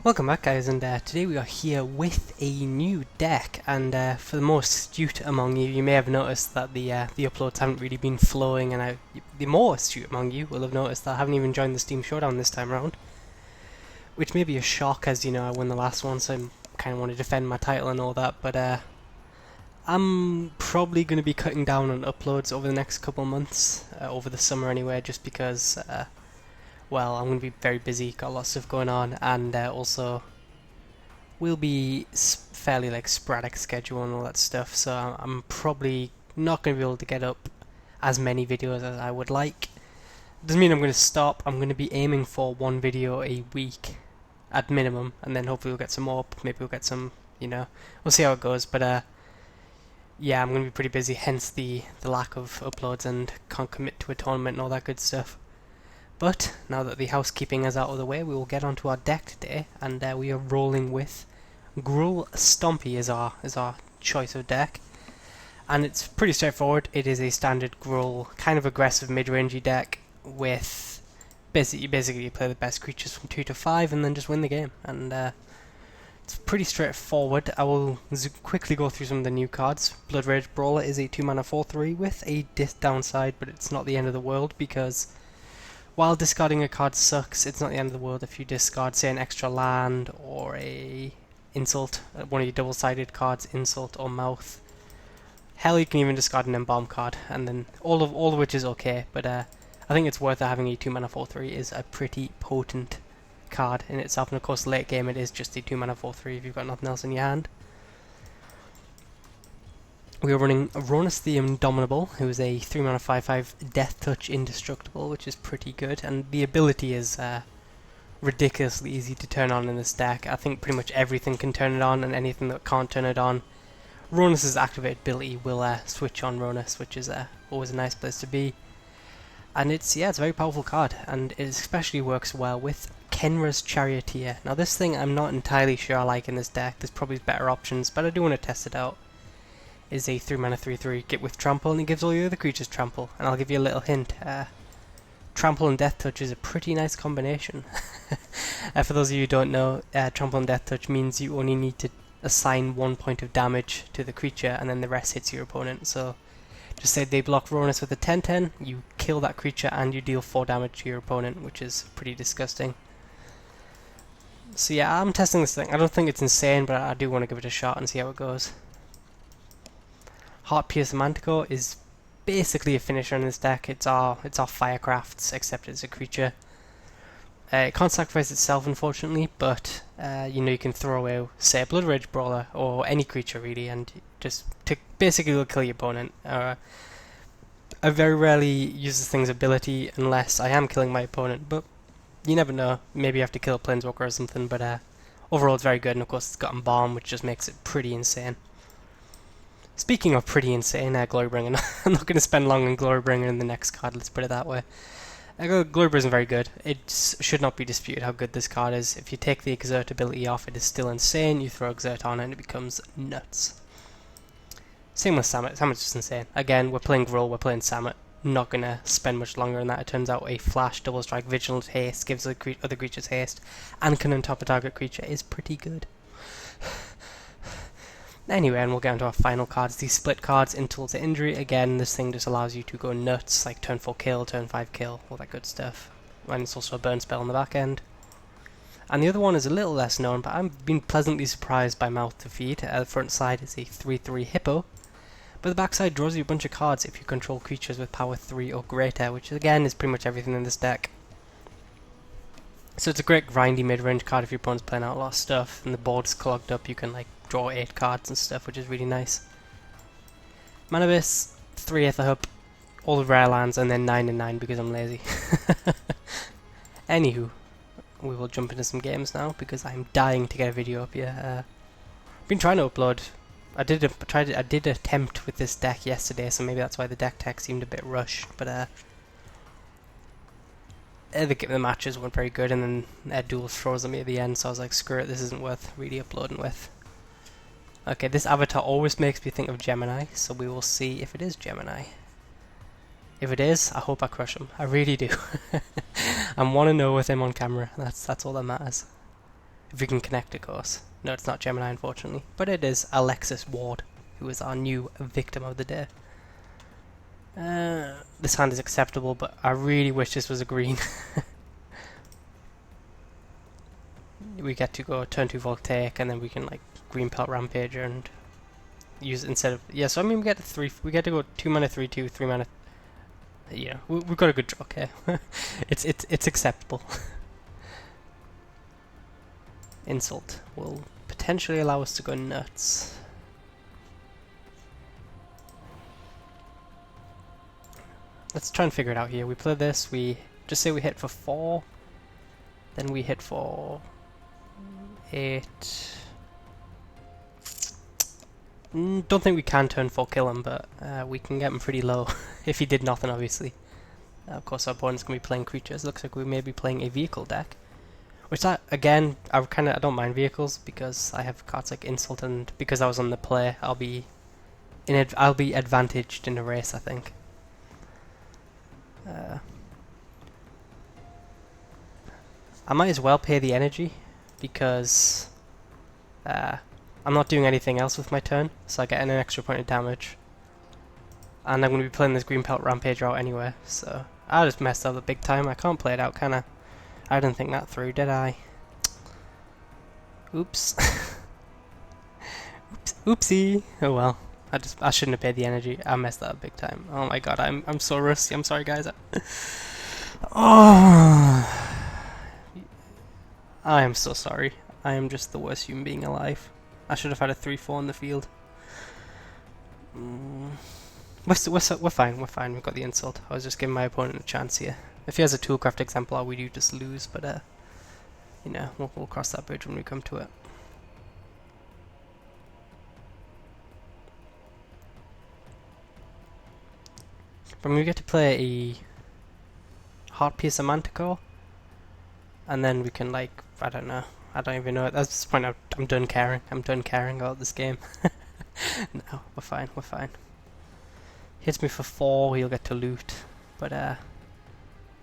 Welcome back guys, and today we are here with a new deck, and for the more astute among you, you may have noticed that the uploads haven't really been flowing, and the more astute among you will have noticed that I haven't even joined the Steam Showdown this time around, which may be a shock as you know I won the last one, so I kind of want to defend my title and all that, but I'm probably going to be cutting down on uploads over the next couple of months, over the summer anyway, just because well, I'm going to be very busy, got lots of stuff going on, and also will be fairly sporadic schedule and all that stuff, so I'm probably not going to be able to get up as many videos as I would like. Doesn't mean I'm going to stop. I'm going to be aiming for one video a week at minimum, and then hopefully we'll get some more, maybe we'll get some, we'll see how it goes, but yeah, I'm going to be pretty busy, hence the lack of uploads, and can't commit to a tournament and all that good stuff. But now that the housekeeping is out of the way, we will get onto our deck today, and we are rolling with Gruul Stompy is our choice of deck, and it's pretty straightforward. It is a standard Gruul kind of aggressive mid-rangey deck with basically you play the best creatures from 2 to 5 and then just win the game, and it's pretty straightforward. I will quickly go through some of the new cards. Blood Rage Brawler is a 2-mana 4/3 with a downside, but it's not the end of the world because while discarding a card sucks, it's not the end of the world if you discard, say, an extra land or a insult, one of your double-sided cards, insult or mouth. Hell, you can even discard an embalm card, and then all of which is okay. But I think it's worth it. Having a 2-mana 4/3 is a pretty potent card in itself, and of course, late game it is just a 2-mana 4/3 if you've got nothing else in your hand. We are running Ronus the Indomitable, who is a 3-mana 5/5 Death Touch Indestructible, which is pretty good, and the ability is ridiculously easy to turn on in this deck. I think pretty much everything can turn it on, and anything that can't turn it on, Ronus's activated ability will switch on Ronus, which is always a nice place to be. And it's a very powerful card, and it especially works well with Kenra's Charioteer. Now this thing I'm not entirely sure I like in this deck. There's probably better options, but I do want to test it out. Is a 3-mana 3/3 get with Trample, and it gives all your other creatures Trample. And I'll give you a little hint. Trample and Death Touch is a pretty nice combination. For those of you who don't know, Trample and Death Touch means you only need to assign 1 point of damage to the creature, and then the rest hits your opponent. So just say they block Ronus with a 10/10, you kill that creature and you deal 4 damage to your opponent, which is pretty disgusting. So yeah, I'm testing this thing. I don't think it's insane, but I do want to give it a shot and see how it goes. Heart Pierce Manticore is basically a finisher in this deck. It's our Firecrafts, except it's a creature. It can't sacrifice itself, unfortunately, but you can throw away, say, a Blood Rage Brawler or any creature really, and just to basically kill your opponent. I very rarely use this thing's ability unless I am killing my opponent, but you never know. Maybe you have to kill a Planeswalker or something. But overall, it's very good, and of course, it's got Embalm, which just makes it pretty insane. Speaking of pretty insane, Glorybringer. I'm not going to spend long on Glorybringer in the next card, let's put it that way. Glorybringer isn't very good. It should not be disputed how good this card is. If you take the Exert ability off, it is still insane. You throw Exert on and it becomes nuts. Same with Samut. Samut's just insane. Again, we're playing Gruul, we're playing Samut. Not going to spend much longer on that. It turns out a Flash, Double Strike, Vigilant Haste, gives other creatures haste, and can untap a target creature is pretty good. Anyway, and we'll get into our final cards. These split cards, Insult to Injury. Again, this thing just allows you to go nuts, like turn 4 kill, turn 5 kill, all that good stuff. And it's also a burn spell on the back end. And the other one is a little less known, but I've been pleasantly surprised by Mouth to Feed. The front side is a 3/3 Hippo, but the back side draws you a bunch of cards if you control creatures with power 3 or greater, which again is pretty much everything in this deck. So it's a great grindy mid-range card if your opponent's playing out a lot of stuff and the board's clogged up. You can draw 8 cards and stuff, which is really nice. Mana Base, 3 Aetherhup, all the rare lands, and then 9 and 9 because I'm lazy. Anywho, we will jump into some games now because I'm dying to get a video up here. I've been trying to upload. I did attempt with this deck yesterday, so maybe that's why the deck tech seemed a bit rushed. But the matches weren't very good, and then Duels froze at me at the end, so I was like, screw it, this isn't worth really uploading with. Okay, this avatar always makes me think of Gemini, so we will see if it is Gemini. If it is, I hope I crush him. I really do. I want to know with him on camera. That's all that matters. If we can connect, of course. No, it's not Gemini, unfortunately. But it is Alexis Ward, who is our new victim of the day. This hand is acceptable, but I really wish this was a green. We get to go turn 2 Voltaic, and then we can like green pelt Rampager and use it instead of so I mean we get to go 2 mana 3/2, 3 mana. Yeah, we've got a good draw. Okay, it's acceptable. Insult will potentially allow us to go nuts. Let's try and figure it out here. We play this. We just say we hit for 4, then we hit for 8. Don't think we can turn 4 kill him, but we can get him pretty low if he did nothing, obviously. Of course, our opponent's gonna be playing creatures. Looks like we may be playing a vehicle deck, which again, I don't mind vehicles because I have cards like Insult, and because I was on the play, I'll be advantaged in a race, I think. I might as well pay the energy because I'm not doing anything else with my turn, so I get an extra point of damage. And I'm going to be playing this green pelt Rampager out anyway, so I just messed up the big time. I can't play it out, can I? I didn't think that through, did I? Oops. Oopsie. Oh well. I shouldn't have paid the energy. I messed that up big time. Oh my god, I'm so rusty. I'm sorry, guys. Oh, I am so sorry. I am just the worst human being alive. I should have had a 3/4 in the field. We're fine. We're fine. We've got the insult. I was just giving my opponent a chance here. If he has a Toolcraft Exemplar, we do just lose. But you know, we'll cross that bridge when we come to it. But we get to play a Heart Piercer Manticore, and then we can like I don't even know. At this point, I'm done caring. I'm done caring about this game. No, we're fine. We're fine. Hits me for 4, he'll get to loot, but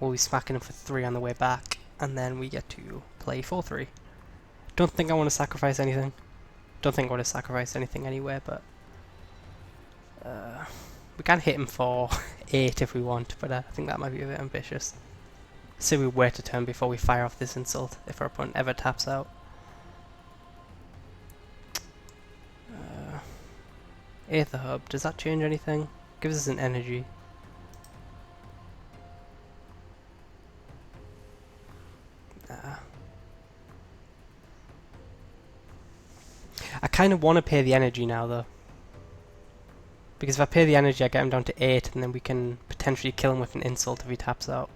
we'll be smacking him for 3 on the way back, and then we get to play 4/3. Don't think I want to sacrifice anything. Don't think I want to sacrifice anything anyway, but we can hit him for 8 if we want, but I think that might be a bit ambitious. Say we wait a turn before we fire off this insult if our opponent ever taps out. 8th hub, does that change anything? Gives us an energy. I kind of want to pay the energy now though, because if I pay the energy I get him down to 8, and then we can potentially kill him with an insult if he taps out.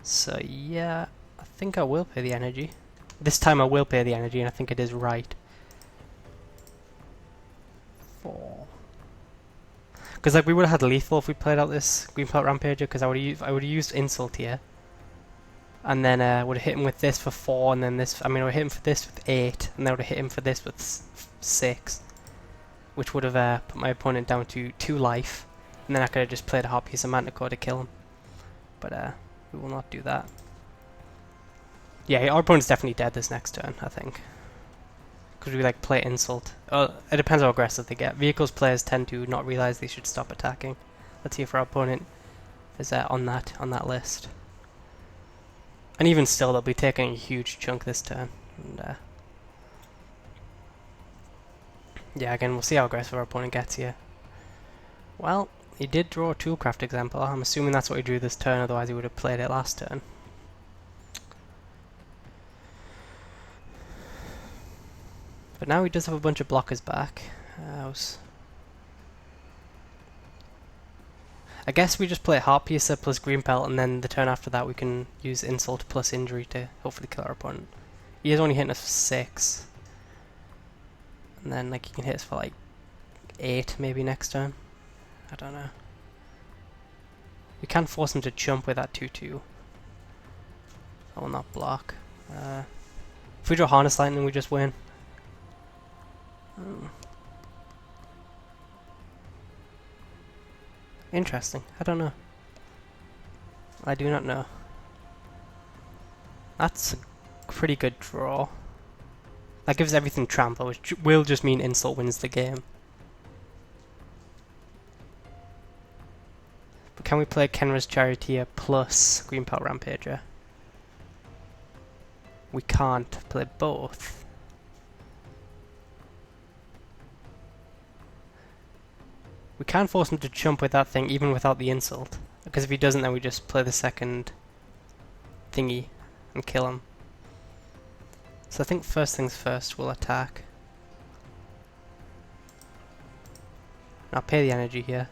So yeah, I think I will pay the energy. This time I will pay the energy, and I think it is right. 4. Because like we would have had lethal if we played out this green pelt Rampager, because I would have used insult here, and then would have hit him with this for 4, and then this. I mean, I would hit him for this with 8, and then I would have hit him for this with 6, which would have put my opponent down to 2 life, and then I could have just played a Heart Piercer Manticore to kill him. But we will not do that. Yeah, our opponent's definitely dead this next turn, I think. Because we like play insult. It depends how aggressive they get. Vehicles players tend to not realize they should stop attacking. Let's see if our opponent is on that list. And even still, they'll be taking a huge chunk this turn. And yeah, again, we'll see how aggressive our opponent gets here. Well, he did draw a Toolcraft Exemplar. I'm assuming that's what he drew this turn, otherwise he would have played it last turn. But now he does have a bunch of blockers back. I guess we just play Heart Piercer plus Green Pelt, and then the turn after that we can use Insult plus Injury to hopefully kill our opponent. He is only hitting us for 6. And then like he can hit us for like 8 maybe next turn. I don't know. We can force him to jump with that 2/2. I will not block. If we draw Harness Lightning we just win. Interesting. I don't know. I do not know. That's a pretty good draw. That gives everything trample, which will just mean insult wins the game. But can we play Kenra's Charioteer plus Green Pelt Rampager? We can't play both. We can force him to jump with that thing even without the insult. Because if he doesn't, then we just play the second thingy and kill him. So I think first things first, we'll attack. I'll pay the energy here.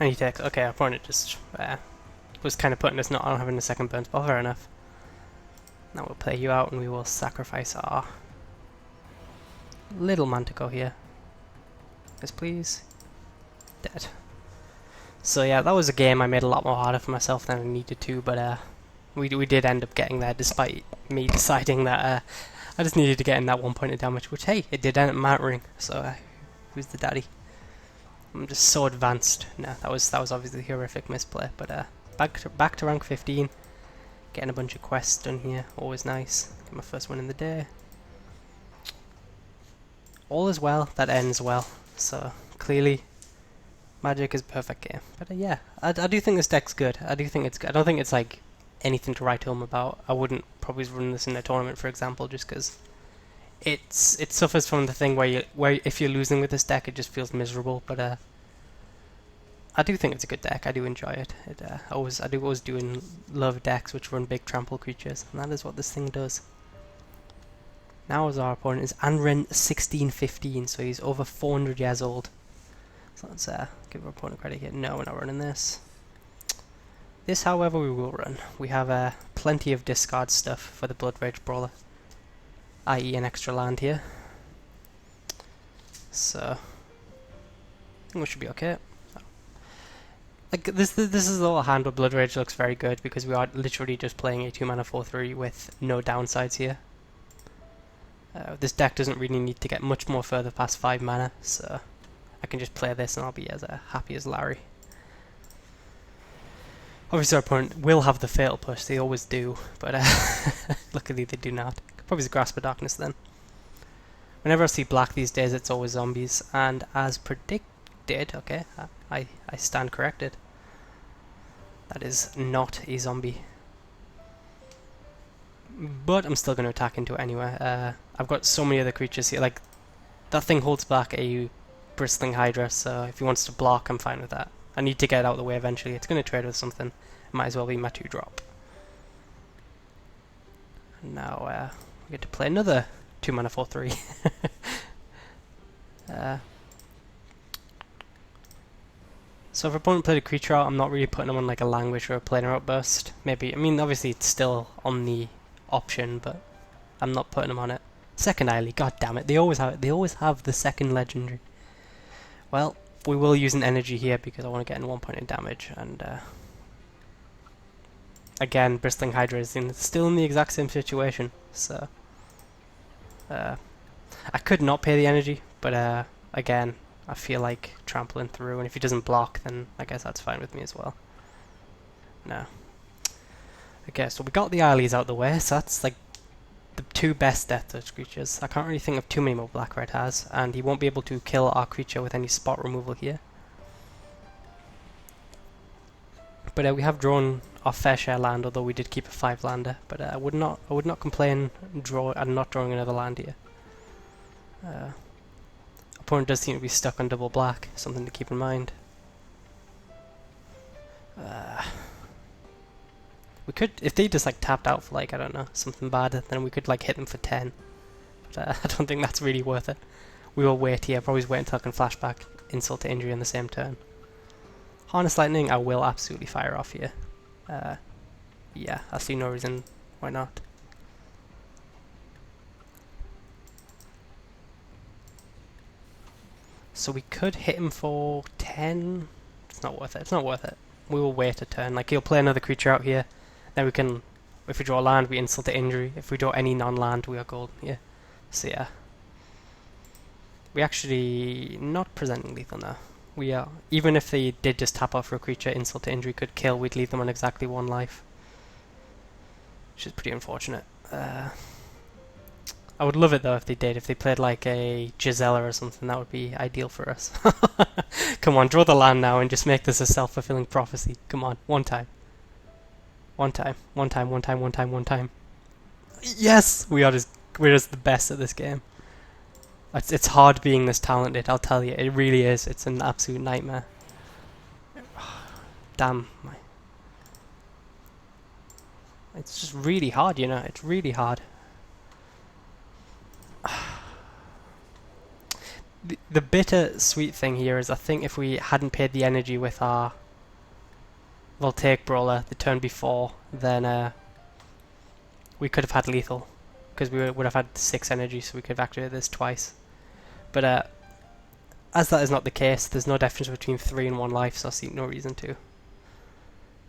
And he takes. Okay, our opponent just was kind of putting us not on having a second burn spell. Fair enough. Now we'll play you out and we will sacrifice our little Manticore here. Yes, please. Dead. So yeah, that was a game I made a lot more harder for myself than I needed to, but we did end up getting there despite me deciding that I just needed to get in that 1 point of damage, which hey, it did end up mattering. So who's the daddy? I'm just so advanced. No, that was obviously a horrific misplay, but back to rank 15, getting a bunch of quests done here, always nice. Get my first one in the day. All is well that ends well. So clearly, Magic is a perfect game. But yeah, I do think this deck's good. I do think it's good. I don't think it's like anything to write home about. I wouldn't probably run this in a tournament, for example, just because it suffers from the thing where if you're losing with this deck, it just feels miserable. But I do think it's a good deck. I do enjoy it. I do always love decks which run big trample creatures, and that is what this thing does. Now as our opponent is Anren 1615, so he's over 400 years old. So let's give our opponent credit here. No, we're not running this. This, however, we will run. We have plenty of discard stuff for the Blood Rage Brawler, i.e. an extra land here. So I think we should be okay. Like this is a little hand where Blood Rage looks very good because we are literally just playing a 2-mana 4/3 with no downsides here. This deck doesn't really need to get much more further past 5 mana, so I can just play this and I'll be as happy as Larry. Obviously our opponent will have the Fatal Push, they always do, but luckily they do not. Probably Grasp of Darkness then. Whenever I see black these days, it's always zombies, and as predicted, okay, I stand corrected. That is not a zombie. But I'm still going to attack into it anyway. I've got so many other creatures here. Like, that thing holds back a Bristling Hydra, so if he wants to block, I'm fine with that. I need to get it out of the way eventually. It's going to trade with something. Might as well be my 2-drop. Now, we get to play another 2-mana 4/3. So if our opponent played a creature out, I'm not really putting them on like a Languish or a Planar Outburst. Maybe, I mean, obviously it's still on the option, but I'm not putting them on it. Second Eily, god damn it, they always have the second legendary. Well, we will use an energy here because I want to get in 1 point of damage, and again, Bristling Hydra is still in the exact same situation, so I could not pay the energy, but again, I feel like trampling through, and if he doesn't block, then I guess that's fine with me as well. No. Okay, so we got the Eilies out of the way, so that's like the 2 best Death Touch creatures. I can't really think of too many more Black Red has, and he won't be able to kill our creature with any spot removal here. But we have drawn our fair share land, although we did keep a 5-lander. But I would not complain not drawing another land here. Opponent does seem to be stuck on double black, something to keep in mind. We could, if they just like tapped out for like, I don't know, something bad, then we could like hit them for 10. But I don't think that's really worth it. We will wait here, probably wait until I can flashback insult to injury on the same turn. Harness Lightning, I will absolutely fire off here. Yeah, I see no reason why not. So we could hit him for 10. It's not worth it. It's not worth it. We will wait a turn. Like, he'll play another creature out here. Then we can, if we draw land, we insult the injury. If we draw any non-land, we are golden here. So yeah. We actually not presenting lethal now. We are. Even if they did just tap off for a creature, insult to injury could kill, we'd leave them on exactly 1 life. Which is pretty unfortunate. I would love it though if they did. If they played like a Gisela or something, that would be ideal for us. Come on, draw the land now and just make this a self-fulfilling prophecy. Come on, one time. One time. One time, one time, one time, one time. Yes! We're just the best at this game. It's hard being this talented, I'll tell you. It really is. It's an absolute nightmare. Damn. It's just really hard, you know. It's really hard. The bitter sweet thing here is I think if we hadn't paid the energy with our Voltaic Brawler the turn before, then we could have had lethal. Because we would have had 6 energy, so we could have activated this twice. But as that is not the case, there's no difference between 3 and 1 life, so I see no reason to.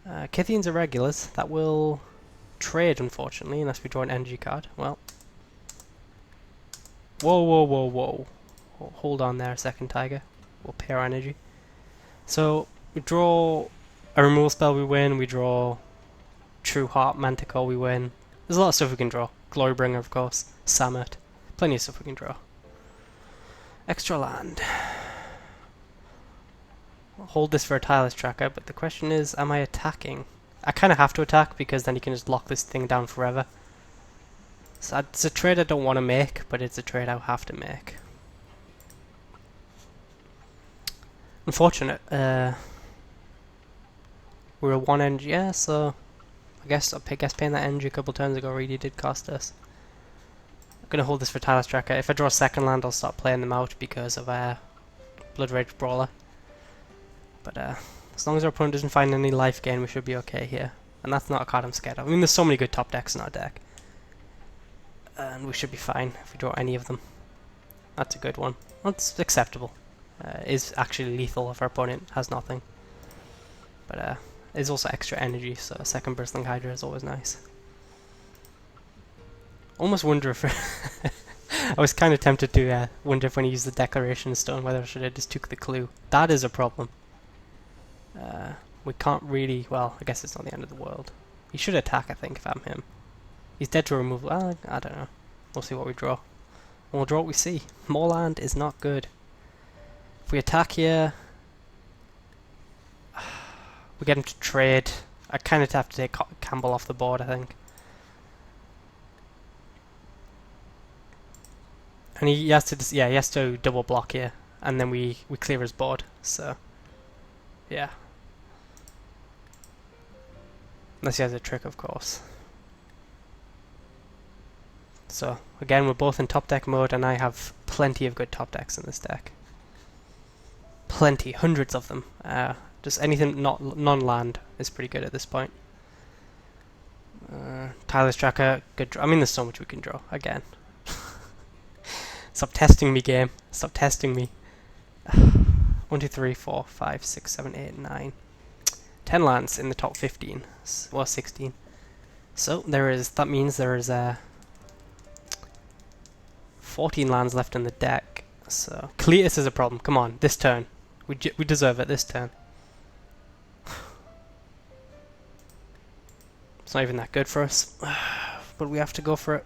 Kythians are regulars. That will trade, unfortunately, unless we draw an energy card. Well. Whoa, whoa, whoa, whoa. Hold on there a second, Tiger. We'll pay our energy. So, we draw a removal spell, we win. We draw True Heart, Manticore, we win. There's a lot of stuff we can draw. Glorybringer, of course. Samut. Plenty of stuff we can draw. Extra land. I'll hold this for a tireless tracker, but the question is, am I attacking? I kind of have to attack, because then you can just lock this thing down forever. So it's a trade I don't want to make, but it's a trade I'll have to make. Unfortunate. We're a 1 energy, yeah, so I guess paying that energy a couple turns ago really did cost us. I'm gonna hold this for tireless tracker. If I draw a second land, I'll start playing them out because of Blood Rage Brawler. But as long as our opponent doesn't find any life gain, we should be okay here. And that's not a card I'm scared of. I mean, there's so many good top decks in our deck. And we should be fine if we draw any of them. That's a good one. That's acceptable. Is actually lethal if our opponent has nothing. But it's also extra energy, so a second Bristling Hydra is always nice. Almost wonder if I was kind of tempted to wonder if when he used the Declaration Stone whether I should have just took the clue. That is a problem. We can't really. Well, I guess it's not the end of the world. He should attack, I think, if I'm him. He's dead to removal. I don't know. We'll see what we draw. And we'll draw what we see. More land is not good. If we attack here, we get him to trade. I kind of have to take Campbell off the board, I think. And he has to, yeah, he has to double block here, and then we clear his board. So, yeah. Unless he has a trick, of course. So, again, we're both in top deck mode, and I have plenty of good top decks in this deck. Plenty, hundreds of them. Just anything non-land is pretty good at this point. Tireless Tracker, good. I mean, there's so much we can draw. Again, stop testing me, game. Stop testing me. 1, 2, 3, 4, 5, 6, 7, 8, 9, 10 lands in the top 15. Well, 16. So there is. That means there is 14 lands left in the deck. So Cletus is a problem. Come on, this turn. We deserve it this turn. It's not even that good for us, but we have to go for it.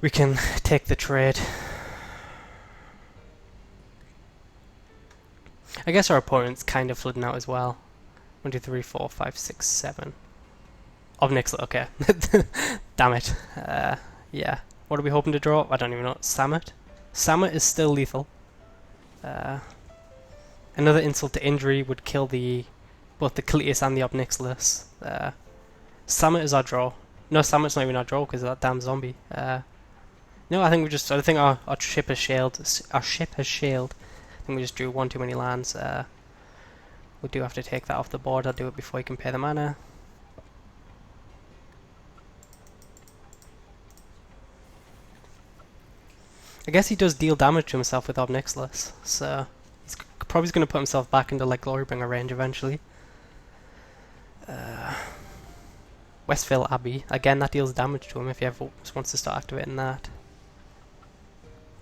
We can take the trade. I guess our opponent's kind of flooding out as well. 1, 2, 3, 4, 5, 6, 7. Obnixla, okay. Damn it. Yeah. What are we hoping to draw? I don't even know. Samut? Samut is still lethal. Another insult to injury would kill both the Cletus and the Obnixlus. Samut is our draw. No, Samut's not even our draw because of that damn zombie. No, I think our ship has sailed. Our ship has sailed. I think we just drew one too many lands. We do have to take that off the board. I'll do it before you can pay the mana. I guess he does deal damage to himself with Obnixlus, so he's probably going to put himself back into like Glorybringer range eventually. Westvale Abbey, again that deals damage to him if he ever wants to start activating that.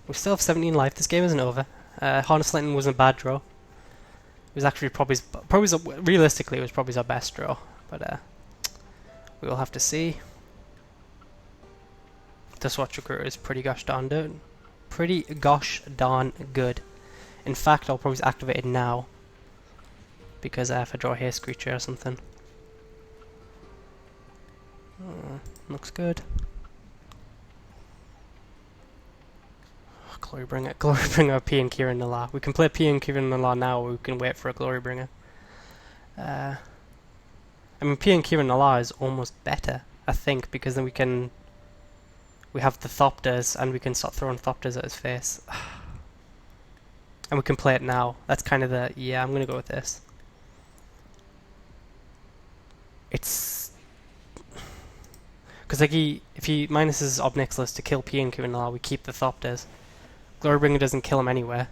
We still have 17 life, this game isn't over. Harness Lightning wasn't a bad draw. It was actually realistically, it was probably our best draw, but we will have to see. This Watch Recruiter is pretty gosh darn good. Pretty gosh darn good. In fact, I'll probably activate it now, because if I draw a Haste Creature or something. Looks good. Glory Bringer, P and Kieran Nala. We can play P and Kieran Nala now, or we can wait for a Glory Bringer. I mean, P and Kieran Nala is almost better, I think, because then we have the Thopters, and we can start throwing Thopters at his face. And we can play it now. That's kind of the... yeah, I'm going to go with this. It's... because like if he minuses Ob Nixilis to kill P and Kieran Nala, we keep the Thopters. Glorybringer doesn't kill him anywhere.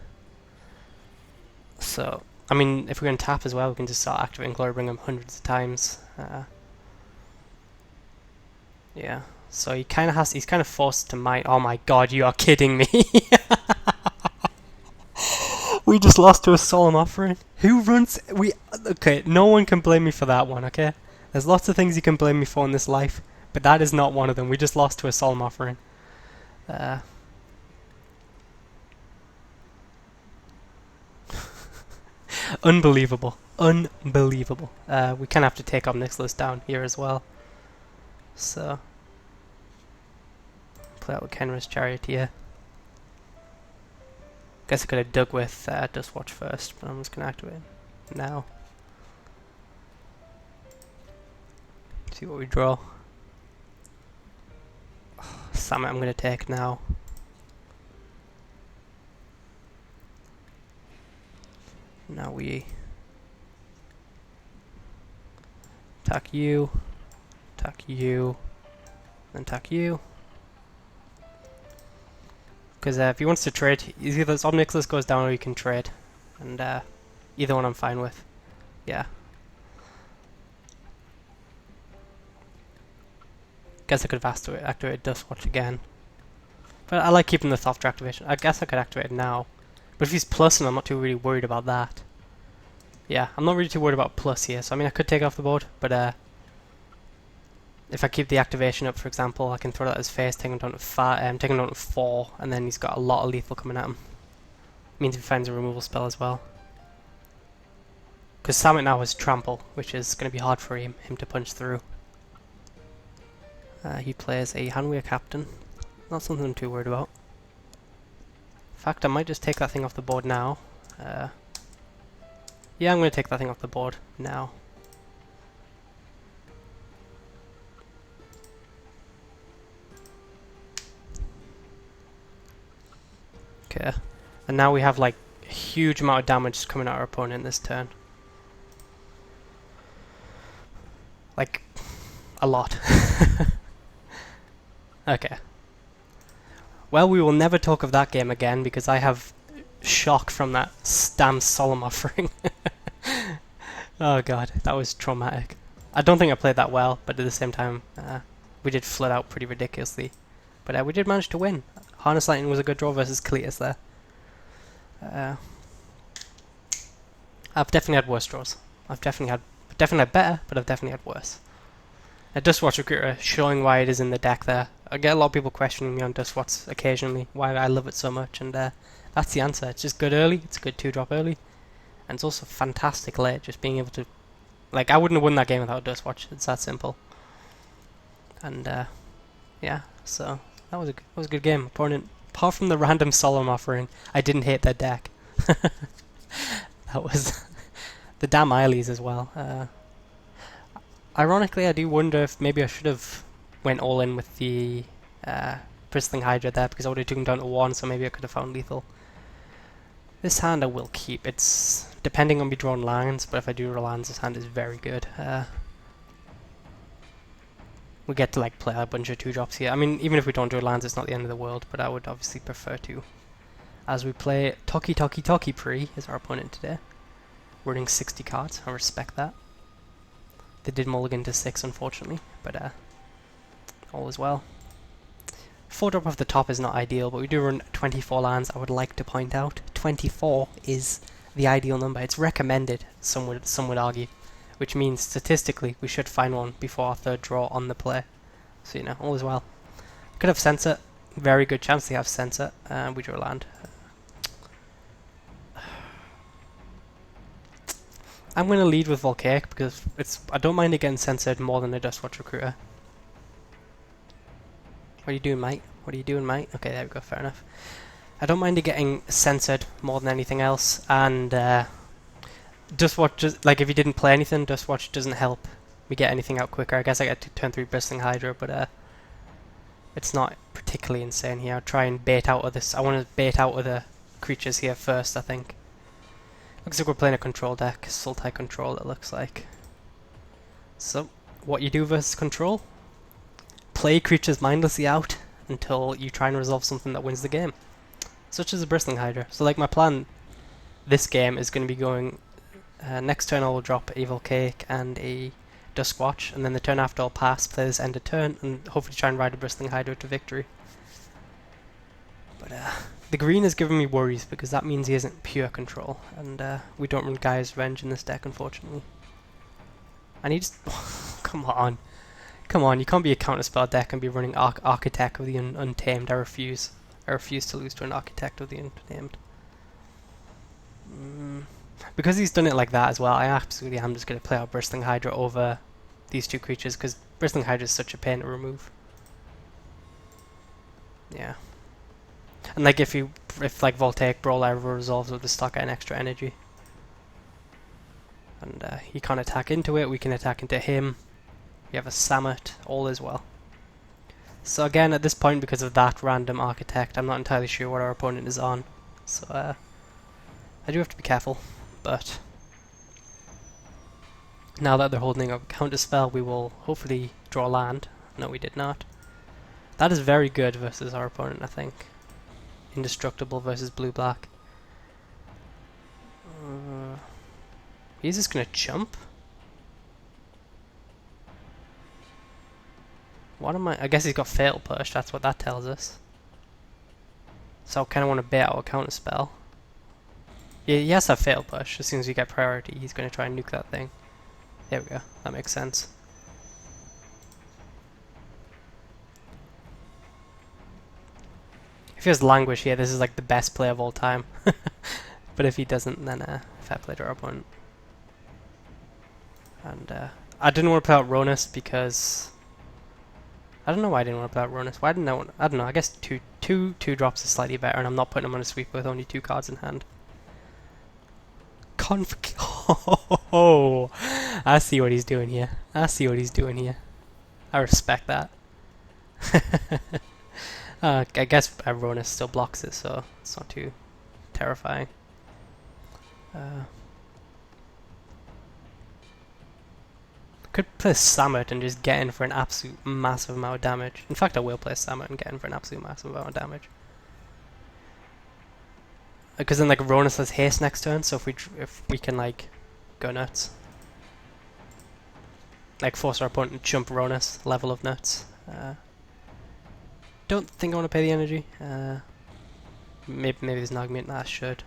So, I mean, if we're going to tap as well, we can just start activating Glorybringer hundreds of times. Yeah. So he kind of has. He's kind of forced to mine. Oh my god, you are kidding me! We just lost to a Solemn Offering. Who runs? Okay, no one can blame me for that one. Okay, there's lots of things you can blame me for in this life, but that is not one of them. We just lost to a Solemn Offering. Unbelievable, unbelievable. We kind of have to take Ob Nixilis down here as well. So. Play out with Kenra's Charioteer. Guess I could have dug with Dustwatch first, but I'm just going to activate it now. See what we draw. Summit I'm going to take now. Now we attack you, then attack you. Because if he wants to trade, either this Ob Nixilis goes down or you can trade. And either one I'm fine with. Yeah. Guess I could have asked to activate Dustwatch again. But I like keeping the Thopter activation. I guess I could activate it now. But if he's plussing, I'm not too really worried about that. Yeah, I'm not really too worried about plus here. So I mean, I could take off the board, but if I keep the activation up, for example, I can throw that at his face, take him down to 4, and then he's got a lot of lethal coming at him. Means he finds a removal spell as well. Because Summit now has Trample, which is going to be hard for him to punch through. He plays a Handweir Captain. Not something I'm too worried about. In fact, I might just take that thing off the board now. Yeah, I'm going to take that thing off the board now. Okay, and now we have like a huge amount of damage coming at our opponent this turn. Like, a lot. Okay. Well, we will never talk of that game again because I have shock from that damn Solemn Offering. Oh god, that was traumatic. I don't think I played that well, but at the same time, we did flood out pretty ridiculously. But we did manage to win. Harness Lightning was a good draw versus Cletus there. I've definitely had worse draws. I've definitely had better, but I've definitely had worse. Dustwatch Recruiter showing why it is in the deck there. I get a lot of people questioning me on Dustwatch occasionally, why I love it so much, and that's the answer. It's just good early, it's a good 2-drop early, and it's also fantastic late, just being able to... Like, I wouldn't have won that game without Dustwatch, it's that simple. And, yeah, so... That was a good game. Opponent, apart from the random Solemn Offering, I didn't hate their deck. That was the damn Eileys as well. Ironically, I do wonder if maybe I should have went all in with the Bristling Hydra there because I would have taken down to 1, so maybe I could have found lethal. This hand I will keep. It's depending on me drawing lands, but if I do draw lands, this hand is very good. We get to like play a bunch of 2-drops here. I mean, even if we don't draw lands, it's not the end of the world, but I would obviously prefer to. As we play Toki Pri is our opponent today. Running 60 cards, I respect that. They did mulligan to 6 unfortunately, but all is well. 4-drop off the top is not ideal, but we do run 24 lands, I would like to point out. 24 is the ideal number. It's recommended, some would argue, which means statistically we should find one before our third draw on the play. So, you know, all is well. Could have Sensor. Very good chance they have Sensor. We draw land. I'm going to lead with Volcaic because I don't mind it getting censored more than a Dustwatch Recruiter. What are you doing, mate? What are you doing, mate? Okay, there we go, fair enough. I don't mind it getting censored more than anything else, and Dustwatch, like if you didn't play anything, Dustwatch doesn't help me get anything out quicker. I guess I get to turn 3 Bristling Hydra, but it's not particularly insane here. I'll try and bait out of this. I want to bait out of the creatures here first, I think. Looks like we're playing a control deck, Sultai control it looks like. So, what you do versus control? Play creatures mindlessly out until you try and resolve something that wins the game. Such as a Bristling Hydra. So like my plan this game is going to be going, next turn I will drop a Volcaic and a Duskwatch, and then the turn after I'll pass, play this end of turn, and hopefully try and ride a Bristling Hydra to victory. But the green is giving me worries because that means he isn't pure control, and we don't run Gaia's Revenge in this deck, unfortunately. And he just... come on. Come on, you can't be a counterspell deck and be running Architect of the Untamed. I refuse. I refuse to lose to an Architect of the Untamed. Because he's done it like that as well, I absolutely am just going to play out Bristling Hydra over these two creatures, because Bristling Hydra is such a pain to remove. Yeah. And like if like Voltaic Brawl ever resolves with the stock and extra energy. And he can't attack into it, we can attack into him. We have a Samut, all is well. So again, at this point, because of that random Architect, I'm not entirely sure what our opponent is on. So I do have to be careful, but now that they're holding up a counterspell, we will hopefully draw land. No, we did not. That is very good versus our opponent, I think. Indestructible versus blue-black. He's just gonna jump? What am I guess he's got Fatal Push, that's what that tells us. So I kinda wanna bait out a counterspell. Yeah, he has to have Fatal Push. As soon as you get priority, he's gonna try and nuke that thing. There we go, that makes sense. If he has Languish here, this is like the best play of all time. But if he doesn't, then fair play to our opponent. And I didn't want to play out Ronus because I don't know why I didn't want to play out Ronus. Why didn't I want? I don't know. I guess two drops is slightly better, and I'm not putting him on a sweep with only 2 cards in hand. Oh, I see what he's doing here. I see what he's doing here. I respect that. I guess Ronus still blocks it, so it's not too terrifying. Could play Samut and just get in for an absolute massive amount of damage. In fact, I will play Samut and get in for an absolute massive amount of damage. Because then, like, Ronus has haste next turn, so if we can like go nuts, like force our opponent to jump Ronus level of nuts. Don't think I want to pay the energy. Maybe there's an argument that I should,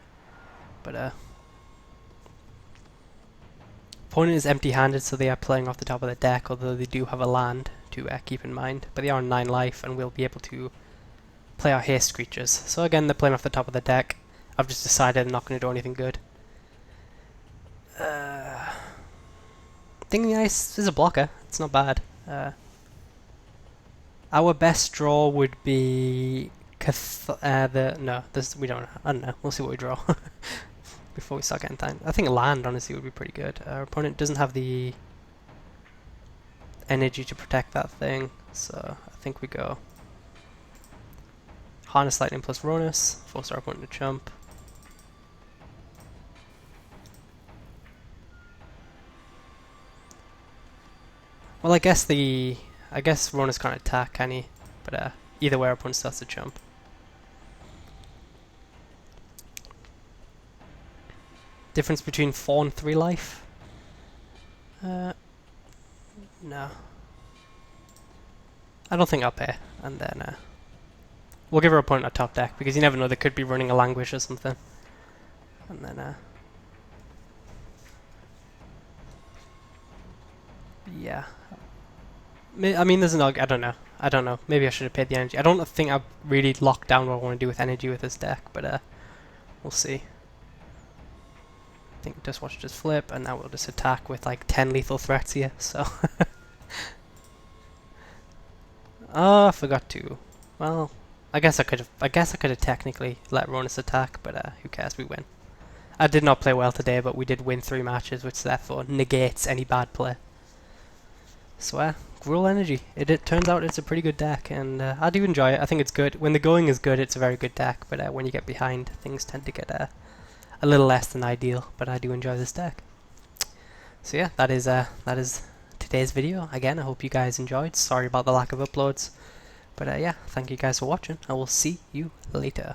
but opponent is empty-handed, so they are playing off the top of the deck, although they do have a land to keep in mind. But they are on 9 life and will be able to play our haste creatures. So again, they're playing off the top of the deck. I've just decided I'm not going to do anything good. Thinking Ice is a blocker. It's not bad. Our best draw would be we don't. I don't know. We'll see what we draw before we start getting time. I think land honestly would be pretty good. Our opponent doesn't have the energy to protect that thing, so I think we go Harness Lightning plus Ronus, force our opponent to jump. Well, I guess Ronus can't attack, can he? But either way, our opponent starts to jump. Difference between 4 and 3 life? No. I don't think I'll pay. And then we'll give our opponent a top deck, because you never know, they could be running a Languish or something. And then, yeah. I mean, there's an I don't know. I don't know. Maybe I should have paid the energy. I don't think I've really locked down what I want to do with energy with this deck, but we'll see. I think just watch just flip, and now we'll just attack with like 10 lethal threats here. So, oh, I forgot to. Well, I guess I could have. I guess I could have technically let Ronus attack, but who cares? We win. I did not play well today, but we did win 3 matches, which therefore negates any bad play. So, Gruul Energy. It turns out it's a pretty good deck, and I do enjoy it. I think it's good. When the going is good, it's a very good deck, but when you get behind, things tend to get a little less than ideal, but I do enjoy this deck. So yeah, that is today's video. Again, I hope you guys enjoyed. Sorry about the lack of uploads, but yeah, thank you guys for watching. I will see you later.